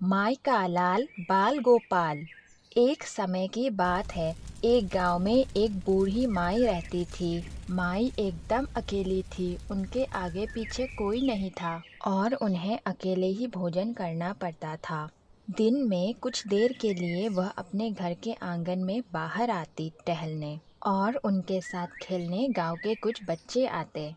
माई का लाल बाल गोपाल। एक समय की बात है। एक गांव में एक बूढ़ी माई रहती थी। माई एकदम अकेली थी। उनके आगे पीछे कोई नहीं था और उन्हें अकेले ही भोजन करना पड़ता था। दिन में कुछ देर के लिए वह अपने घर के आंगन में बाहर आती टहलने और उनके साथ खेलने गांव के कुछ बच्चे आते।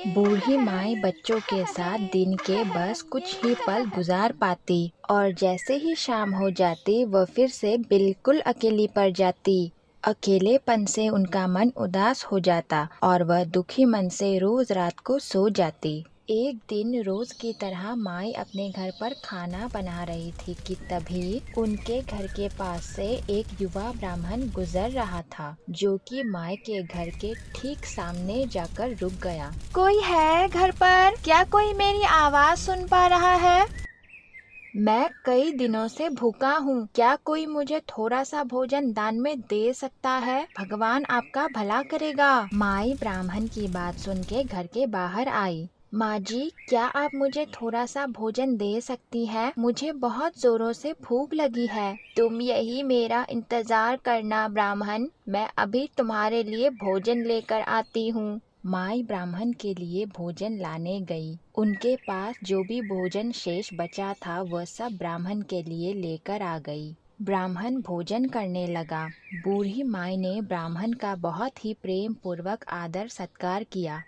बूढ़ी माई बच्चों के साथ दिन के बस कुछ ही पल गुजार पाती और जैसे ही शाम हो जाती वह फिर से बिल्कुल अकेली पड़ जाती। अकेलेपन से उनका मन उदास हो जाता और वह दुखी मन से रोज रात को सो जाती। एक दिन रोज की तरह माई अपने घर पर खाना बना रही थी कि तभी उनके घर के पास से एक युवा ब्राह्मण गुजर रहा था, जो कि माई के घर के ठीक सामने जाकर रुक गया। कोई है घर पर? क्या कोई मेरी आवाज सुन पा रहा है? मैं कई दिनों से भूखा हूँ। क्या कोई मुझे थोड़ा सा भोजन दान में दे सकता है? भगवान आपका भला करेगा। माई ब्राह्मण की बात सुन के घर के बाहर आई। माँ जी, क्या आप मुझे थोड़ा सा भोजन दे सकती हैं? मुझे बहुत जोरों से भूख लगी है। तुम यही मेरा इंतजार करना ब्राह्मण, मैं अभी तुम्हारे लिए भोजन लेकर आती हूँ। माई ब्राह्मण के लिए भोजन लाने गई। उनके पास जो भी भोजन शेष बचा था वह सब ब्राह्मण के लिए लेकर आ गई। ब्राह्मण भोजन करने लगा। बूढ़ी माई ने ब्राह्मण का बहुत ही प्रेम पूर्वक आदर सत्कार किया।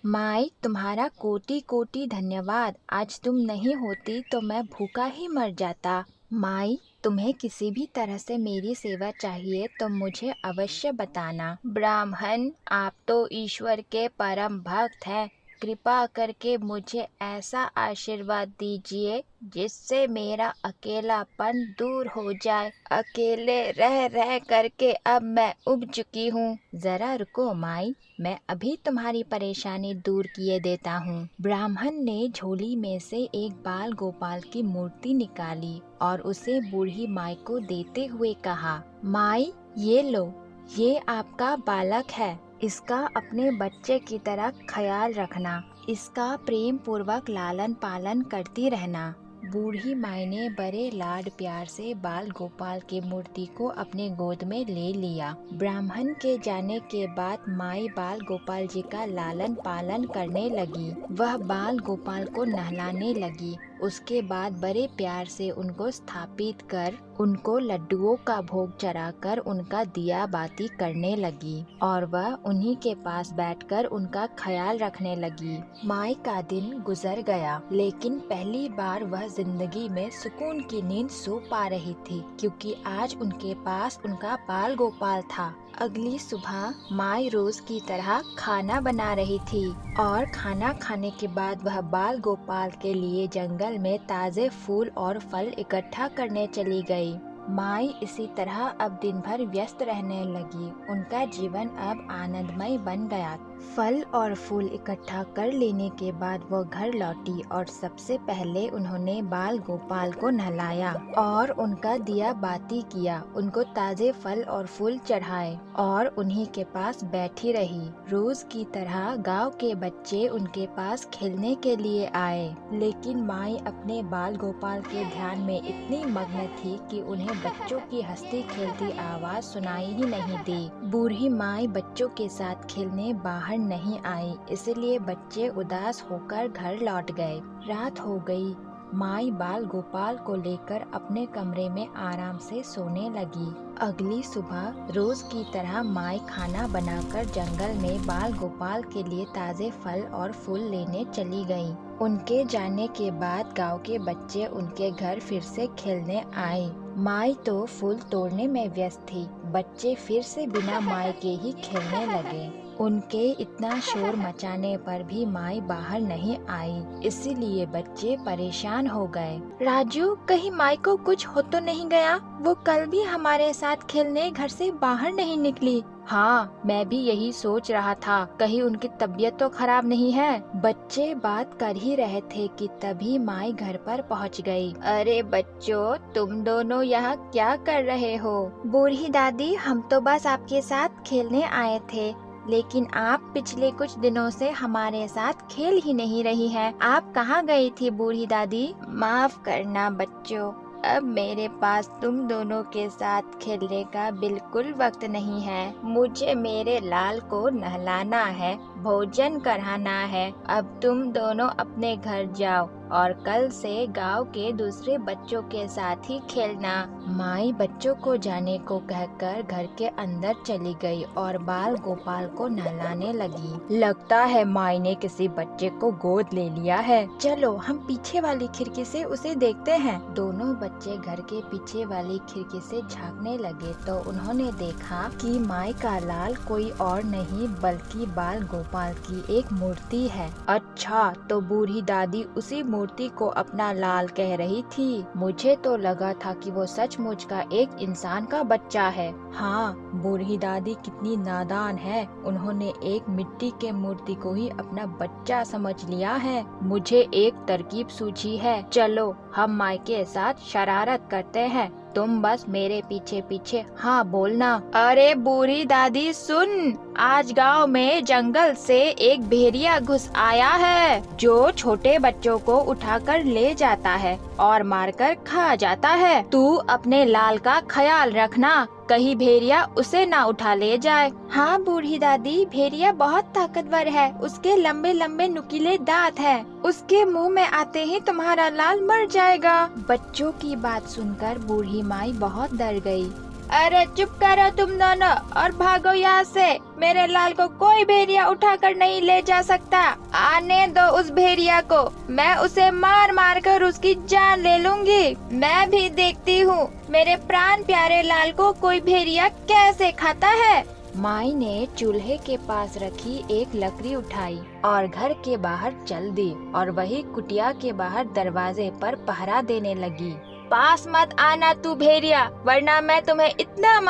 माई, तुम्हारा कोटि कोटि धन्यवाद। आज तुम नहीं होती तो मैं भूखा ही मर जाता। माई, तुम्हें किसी भी तरह से मेरी सेवा चाहिए तो मुझे अवश्य बताना। ब्राह्मण, आप तो ईश्वर के परम भक्त हैं। कृपा करके मुझे ऐसा आशीर्वाद दीजिए जिससे मेरा अकेलापन दूर हो जाए। अकेले रह रह करके अब मैं उब चुकी हूँ। जरा रुको माई, मैं अभी तुम्हारी परेशानी दूर किए देता हूँ। ब्राह्मण ने झोली में से एक बाल गोपाल की मूर्ति निकाली और उसे बूढ़ी माई को देते हुए कहा, माई ये लो, ये आपका बालक है। इसका अपने बच्चे की तरह ख्याल रखना। इसका प्रेम पूर्वक लालन पालन करती रहना। बूढ़ी माई ने बड़े लाड प्यार से बाल गोपाल की मूर्ति को अपने गोद में ले लिया। ब्राह्मण के जाने के बाद माई बाल गोपाल जी का लालन पालन करने लगी। वह बाल गोपाल को नहलाने लगी। उसके बाद बड़े प्यार से उनको स्थापित कर उनको लड्डुओं का भोग चढ़ाकर उनका दिया बाती करने लगी और वह उन्हीं के पास बैठकर उनका ख्याल रखने लगी। माई का दिन गुजर गया, लेकिन पहली बार वह जिंदगी में सुकून की नींद सो पा रही थी, क्योंकि आज उनके पास उनका बाल गोपाल था। अगली सुबह माई रोज की तरह खाना बना रही थी और खाना खाने के बाद वह बाल गोपाल के लिए जंगल में ताजे फूल और फल इकट्ठा करने चली गई। माई इसी तरह अब दिन भर व्यस्त रहने लगी। उनका जीवन अब आनंदमय बन गया। फल और फूल इकट्ठा कर लेने के बाद वो घर लौटी और सबसे पहले उन्होंने बाल गोपाल को नहलाया और उनका दिया बाती किया। उनको ताजे फल और फूल चढ़ाए और उन्हीं के पास बैठी रही। रोज की तरह गांव के बच्चे उनके पास खेलने के लिए आए, लेकिन माई अपने बाल गोपाल के ध्यान में इतनी मग्न थी कि उन्हें बच्चों की हंसती खेलती आवाज सुनाई ही नहीं दी। बूढ़ी माई बच्चों के साथ खेलने बाहर नहीं आई, इसलिए बच्चे उदास होकर घर लौट गए। रात हो गई। माई बाल गोपाल को लेकर अपने कमरे में आराम से सोने लगी। अगली सुबह रोज की तरह माई खाना बनाकर जंगल में बाल गोपाल के लिए ताजे फल और फूल लेने चली गई। उनके जाने के बाद गांव के बच्चे उनके घर फिर से खेलने आए। माई तो फूल तोड़ने में व्यस्त थी। बच्चे फिर से बिना माई के ही खेलने लगे। उनके इतना शोर मचाने पर भी माई बाहर नहीं आई, इसीलिए बच्चे परेशान हो गए। राजू, कहीं माई को कुछ हो तो नहीं गया? वो कल भी हमारे साथ खेलने घर से बाहर नहीं निकली। हाँ, मैं भी यही सोच रहा था, कहीं उनकी तबीयत तो खराब नहीं है। बच्चे बात कर ही रहे थे कि तभी माई घर पर पहुंच गई। अरे बच्चों, तुम दोनों यहाँ क्या कर रहे हो? बूढ़ी दादी, हम तो बस आपके साथ खेलने आए थे, लेकिन आप पिछले कुछ दिनों से हमारे साथ खेल ही नहीं रही हैं। आप कहाँ गई थी बूढ़ी दादी? माफ करना बच्चों, अब मेरे पास तुम दोनों के साथ खेलने का बिल्कुल वक्त नहीं है। मुझे मेरे लाल को नहलाना है, भोजन कराना है। अब तुम दोनों अपने घर जाओ और कल से गांव के दूसरे बच्चों के साथ ही खेलना। माई बच्चों को जाने को कहकर घर के अंदर चली गई और बाल गोपाल को नहलाने लगी। लगता है माई ने किसी बच्चे को गोद ले लिया है। चलो हम पीछे वाली खिड़की से उसे देखते हैं। दोनों बच्चे घर के पीछे वाली खिड़की से झांकने लगे तो उन्होंने देखा कि माई का लाल कोई और नहीं बल्कि बाल गोपाल की एक मूर्ति है। अच्छा, तो बूढ़ी दादी उसी मूर्ति को अपना लाल कह रही थी। मुझे तो लगा था कि वो सचमुच का एक इंसान का बच्चा है। हाँ, बूढ़ी दादी कितनी नादान है, उन्होंने एक मिट्टी के मूर्ति को ही अपना बच्चा समझ लिया है। मुझे एक तरकीब सूझी है, चलो हम माई के साथ शरारत करते हैं। तुम बस मेरे पीछे पीछे हाँ बोलना। अरे बूढ़ी दादी सुन, आज गांव में जंगल से एक भेड़िया घुस आया है जो छोटे बच्चों को उठाकर ले जाता है और मारकर खा जाता है। तू अपने लाल का ख्याल रखना, कहीं भेड़िया उसे ना उठा ले जाए। हाँ बूढ़ी दादी, भेड़िया बहुत ताकतवर है, उसके लंबे लंबे नुकीले दांत हैं। उसके मुंह में आते ही तुम्हारा लाल मर जाएगा। बच्चों की बात सुनकर बूढ़ी माई बहुत डर गई। अरे चुप करो तुम दोनों और भागो यहाँ से। मेरे लाल को कोई भेड़िया उठाकर नहीं ले जा सकता। आने दो उस भेड़िया को, मैं उसे मार मार कर उसकी जान ले लूंगी। मैं भी देखती हूँ मेरे प्राण प्यारे लाल को कोई भेड़िया कैसे खाता है। माई ने चूल्हे के पास रखी एक लकड़ी उठाई और घर के बाहर चल दी और वही कुटिया के बाहर दरवाजे पर पहरा देने लगी। पास मत आना तू भेड़िया, वरना मैं तुम्हें इतना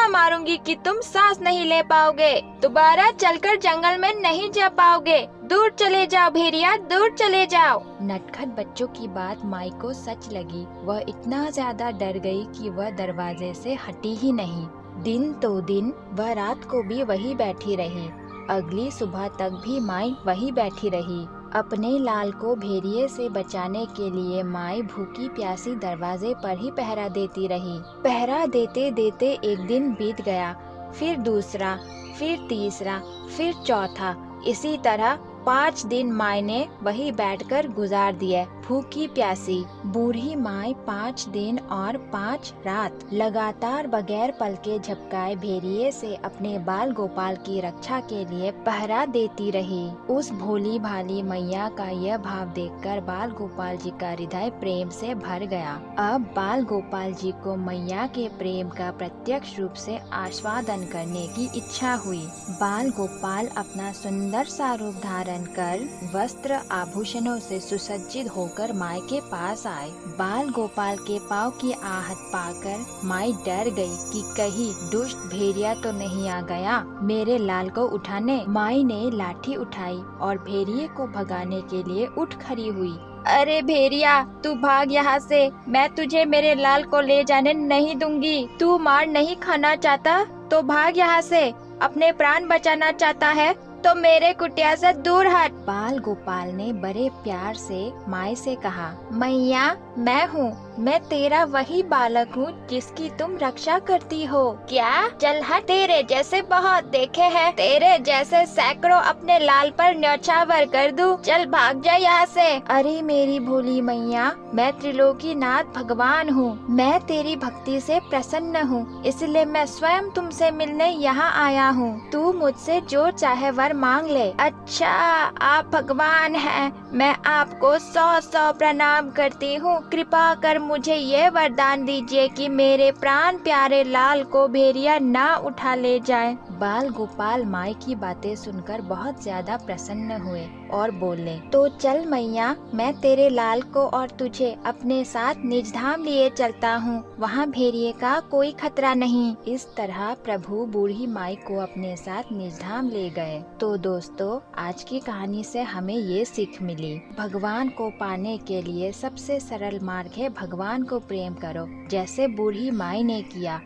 मारूंगी कि तुम सांस नहीं ले पाओगे। दोबारा चलकर जंगल में नहीं जा पाओगे। दूर चले जाओ भेड़िया, दूर चले जाओ। नटखट बच्चों की बात माई को सच लगी। वह इतना ज्यादा डर गई कि वह दरवाजे से हटी ही नहीं। दिन तो दिन, वह रात को भी वही बैठी रही। अगली सुबह तक भी माई वही बैठी रही। अपने लाल को भेड़िए से बचाने के लिए माई भूखी प्यासी दरवाजे पर ही पहरा देती रही। पहरा देते देते एक दिन बीत गया, फिर दूसरा, फिर तीसरा, फिर चौथा। इसी तरह 5 दिन माई ने वही बैठकर गुजार दिए, भूखी प्यासी। बूढ़ी माई 5 दिन और 5 रात लगातार बगैर पलके झपकाए भेड़िए से अपने बाल गोपाल की रक्षा के लिए पहरा देती रही। उस भोली भाली मैया का यह भाव देखकर बाल गोपाल जी का हृदय प्रेम से भर गया। अब बाल गोपाल जी को मैया के प्रेम का प्रत्यक्ष रूप से आस्वादन करने की इच्छा हुई। बाल गोपाल अपना सुंदर सा रूप धारण कर वस्त्र आभूषणों से सुसज्जित होकर माई के पास आए। बाल गोपाल के पाँव की आहट पाकर माई डर गई कि कहीं दुष्ट भेड़िया तो नहीं आ गया मेरे लाल को उठाने। माई ने लाठी उठाई और भेड़िए को भगाने के लिए उठ खड़ी हुई। अरे भेड़िया, तू भाग यहाँ से, मैं तुझे मेरे लाल को ले जाने नहीं दूंगी। तू मार नहीं खाना चाहता तो भाग यहाँ से। अपने प्राण बचाना चाहता है तो मेरे कुटिया से दूर हट। बाल गोपाल ने बड़े प्यार से माई से कहा, मैया मैं तेरा वही बालक हूँ जिसकी तुम रक्षा करती हो। क्या? चल हट, तेरे जैसे बहुत देखे हैं, तेरे जैसे सैकड़ों अपने लाल पर न्यौछावर कर दूं। चल भाग जा यहाँ से। अरे मेरी भोली मैया, मैं त्रिलोकीनाथ भगवान हूँ, मैं तेरी भक्ति से प्रसन्न हूँ, इसलिए मैं स्वयं तुमसे मिलने यहाँ आया हूँ। तू मुझसे जो चाहे वर मांग ले। अच्छा, आप भगवान हैं, मैं आपको 100 प्रणाम करती हूँ। कृपा कर मुझे ये वरदान दीजिए कि मेरे प्राण प्यारे लाल को भेड़िया ना उठा ले जाए। बाल गोपाल माई की बातें सुनकर बहुत ज्यादा प्रसन्न हुए और बोले, तो चल मैया, मैं तेरे लाल को और तुझे अपने साथ निजधाम लिए चलता हूँ, वहाँ भेड़िए का कोई खतरा नहीं। इस तरह प्रभु बूढ़ी माई को अपने साथ निजधाम ले गए। तो दोस्तों, आज की कहानी से हमें ये सीख मिली, भगवान को पाने के लिए सबसे सरल मार्ग है भगवान को प्रेम करो, जैसे बूढ़ी माई ने किया।